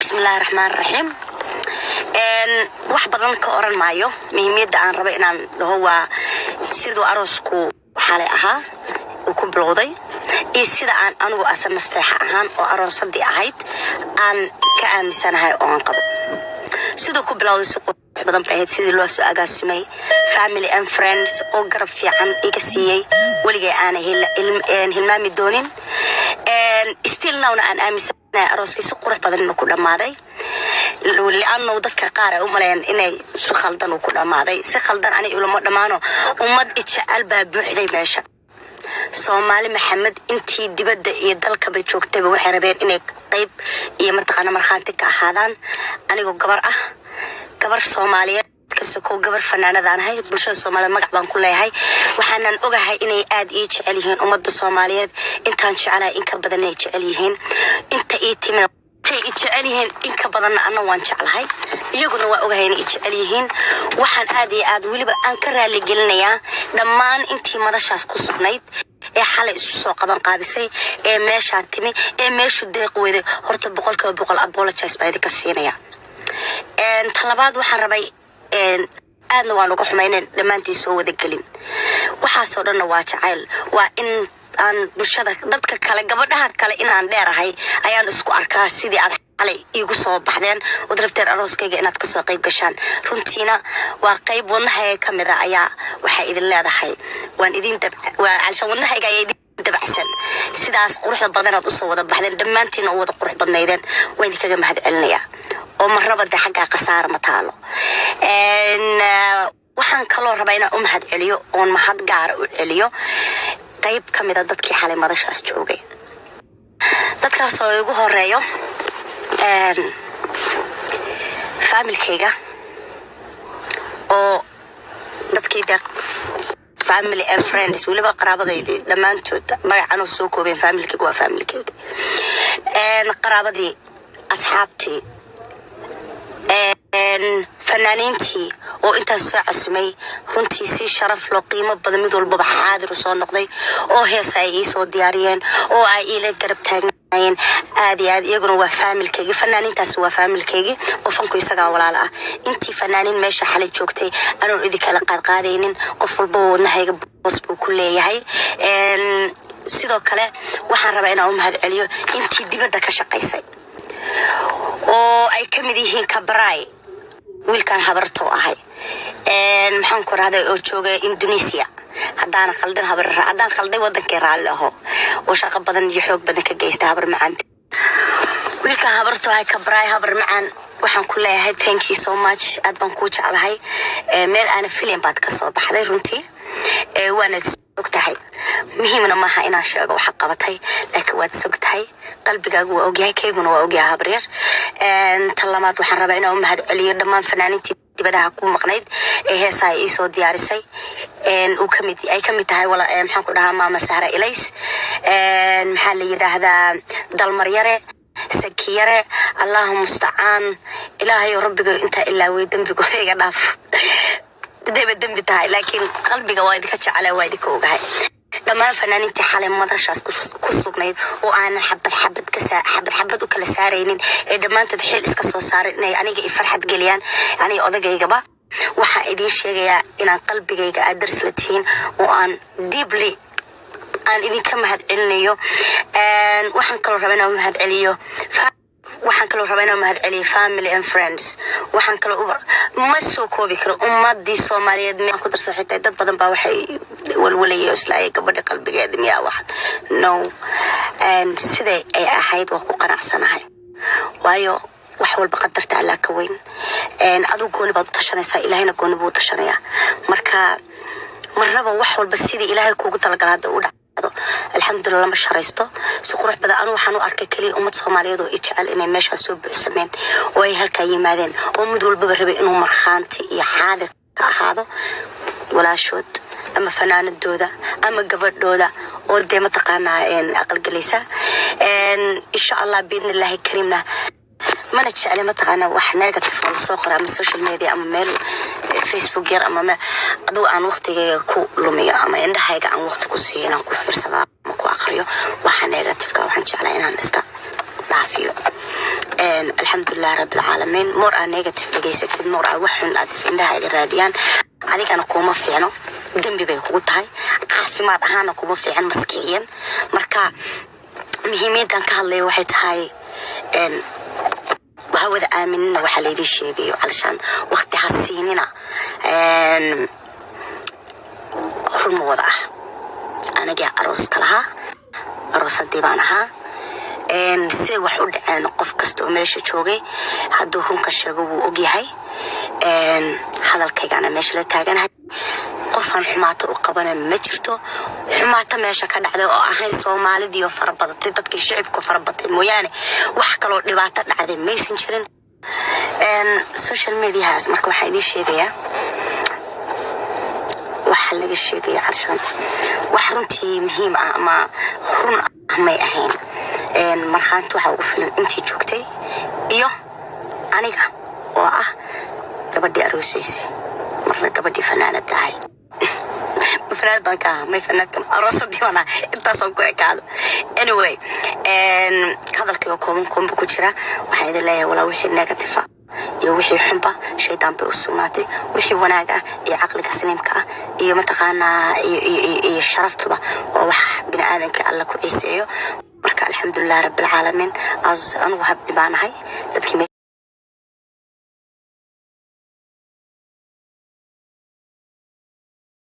بسم الله الرحمن الرحيم. wax badan ka oran maayo muhiimada aan rabo inaan dhaho sidoo aroosku xalay ahaa oo ku bilowday iyo sida aan anigu asan nasteexa ahaan oo aroosadii ahayd aan ka aaminsanahay oo aan qabo sidoo ku bilowday suuq badan baa sidii loo soo agaasimay family and friends oo garab fiican iga siiyay waligay aan hilmaami doonin still now aan aaminsanahay arooskiisa qurux badan inuu ku dhamaaday لأنه ذكر قارئ أملين إني سخلدن وكل ما ذي سخلدن أنا يقولوا مدمانو ومد إتشعل ببوحدي ماشى سومالي محمد أنتي دبد يدلك بتشوك تبي وحربين إنك طيب يمتقنا مرخانتك هذان أنا يقول قبر سومالية كسكو قبر فنانة ذان هاي برشة سومالي مقعبان كلها هاي وحنا نوجه هاي إني آد يتشعليهن ومد الصوماليات إن كان شعلها إنك بدنا يتشعليهن أنت إيتي من يتشعليهن إنك بدنا أنا وان شعلهاي يجون وأوجهين يتشعليهن وحن آد ولي أنكر اللي قلنا دمان أنتي ما دشاس كسبنيت حالة السوق بن قابسي ماشى تمي ماشى دقيق وذي هرت بقول أبولة جالس بعد كسينيا طلبات وحن ربي أنا وانو حمين لما أنتي سووا ذكلين وحصلنا واجعل وإن aan bulshada dadka kale gabadhaha kale inaan dheerahay ayaan isku arkaa sidii aad xalay igu soo baxdeen oo darabteen arooskayga inaad ka soo qayb gashaan runtiina waa qayb wadnahay kamid ah ayaa waxa idin leedahay waan idin waa alshan wadnahayga ay idin dabacsan sidaas quruxda badan aad u soo wada baxdeen dhamaantiin oo wada qurux badnaydeen waan idinkaga mahad celinayaa oo marnaba xagga qasaar ma taalo waxaan kaloo rabaa inaan u mahad celiyo oo mahad gaar u celiyo طيب كميدا دادكي حالي مدشاس جوغي دادكاس oo igu horeeyo family-kayga oo dadkii family and friends waliba qaraabadaydi dhamaantood magacan oo soo koobeen family-kayga waa family-kayga qaraabadii asxaabtii فنانينتي oo intaas soo casumay runtii si sharaf loo qiimo badan mid walba xaadir soo noqday oo heesay ay soo diyaariyeen oo ay ila garab taagnaayeen aad iyaguna waa family-kayga fanaaniintaas waa family-kayga oo fanku isaga walaal ah intii fanaaniin meesha xalay joogtay anoo cidi kala qaadaynin qof walba wadnahayga boos buu ku leeyahay sidoo kale waxaan rabaa inaan u mahad celiyo intii dibadda ka shaqaysay oo ay kamid yihiin Kabray wiilkan habarto ahay maxaan ku raahday oo joogay Indonesia haddaan khalday wadankii raali aho oo shaqo badan iyo xoog badan ka geystay habar macaan wiilka habarto ahay Kabray habar macaan waxaan ku leeyahay thank you so much aad baan ku jeclahay meel aan film baad ka soo baxday runtii waana sugtahay muhiimna maaha inaan sheego waxa qabatay laakiin waad sugtahay qalbigaagu waa ogyahay kayguna waa ogyahay habaryar talamaad waxaan rabaa inaan u mahad celiyo dhammaan fanaaniintii dibadaha ku maqnayd heesaa ay soo diyaarisay ay kamid tahay wala maxaan ku dhahaa maama Sahra Ilays maxaa la yiraahdaa dalmaryare sakiyare Allahu musta'an ilaahay rabbiga inta ilaa way dambigood iga dhaaf dambi tahay laakiin qalbiga waa idinka jecel waa idinka ogahay dhammaan fanaaniintii xalay madashaas ku sugnayd oo aan xabad u kala saaraynin ee dhamaantood xil iska soo saaray inay aniga farxad geliyaan aniga odaygayga waxa idin sheegayaa inaan qalbigayga aad daris la tihiin oo aan deeply aan idinka mahad celinayo waxaan kaloo rabaa inaan mahad celiyo family and friends waxaan kaloo ma soo koobi karo ummadii Soomaaliyeed ma ku darso xitaa dad badan baa waxay walwalayo islaay gabadha qalbigeeda miyaa wax no and sidee ay ahayd waa ku qanacsanahay waayo wax walba qadarta Allah ka weyn adu gooni baad u tashanaysaa ilaahayna gooni buu u tashanayaa marka marnaba wax walba sidii ilaahay kuugu talagalay hada u dhac alxamdulillah ma sharaysto si qurux badan anu waxaan u arkay kaliya ummad Soomaaliyeed oo jecel inay meesha soo buuxsameen oo ay halka yimaadeen oo mid walba rabay inuu marxaanti iyo xaadir ka ahaado walaashood ama fanaanadooda ama gabadhooda oo deema taqaanaa aqal galaysa insha Allah biidnillaahi kariimna mana jecel ma taqaanaa wax negative oo soo qoraa ama social media ama meel Facebook yar ama adoo aan waqtigayga ku lumiyo ama indhahayga aan waqti ku siiyay ku fiirsado ama ku akhriyo waxa negative ka waxaan jeclahay inaan iska dhaafiyo الحمد لله رب العالمين مور نيجاتيف لجيست مور وحن عندها الراديان عليك أنا كوما في عنو جنبي بيقولتها عاصمات أنا كوما في عن مسكين مركا مهمة دان كهالي واحد هاي وهو ذا آمن وحلي ذي الشيء علشان وقت هالسيننا حرم وضع أنا جاء أروس كلها أروس الديوانها سي وحود عن قف كستو ماشي شوقي هادوهم كشجوا وجيهاي هذا الكيك أنا ماشي لتاجنها قفان حماته وقبنا مجرته حماته ماشي كان على أهل صومالي ديو فربطت تدك الشعب كفربط موياني وحكلوا لبعض على ميسنجرين السوشيال ميديا هاز مركو حيدي شيء وحلق الشيء علشان وحرمتي مهمة ما خرن ما يأهين markhaanti waxa ugu filan intii joogtay iyo aniga oo ah gabadhii aroosaysi marna gabadhii fanaanada ahay fanaanad baan ka ma fanaanad aroosadii wana intaas oo ku ekaado anyway hadalkii kooban ku jira waxa idin leeyahay wala wixii negative iyo wixii xunba shaydaan bay u sugnaatay wixii wanaag ah iyo caqliga saliimka ah iyo mataqaanaa iyo sharaftuba oo wax bini aadanka alla ku ciiseeyo marka alxamdulillaah rabbil caalamiin as anu habdi baanahay dadkii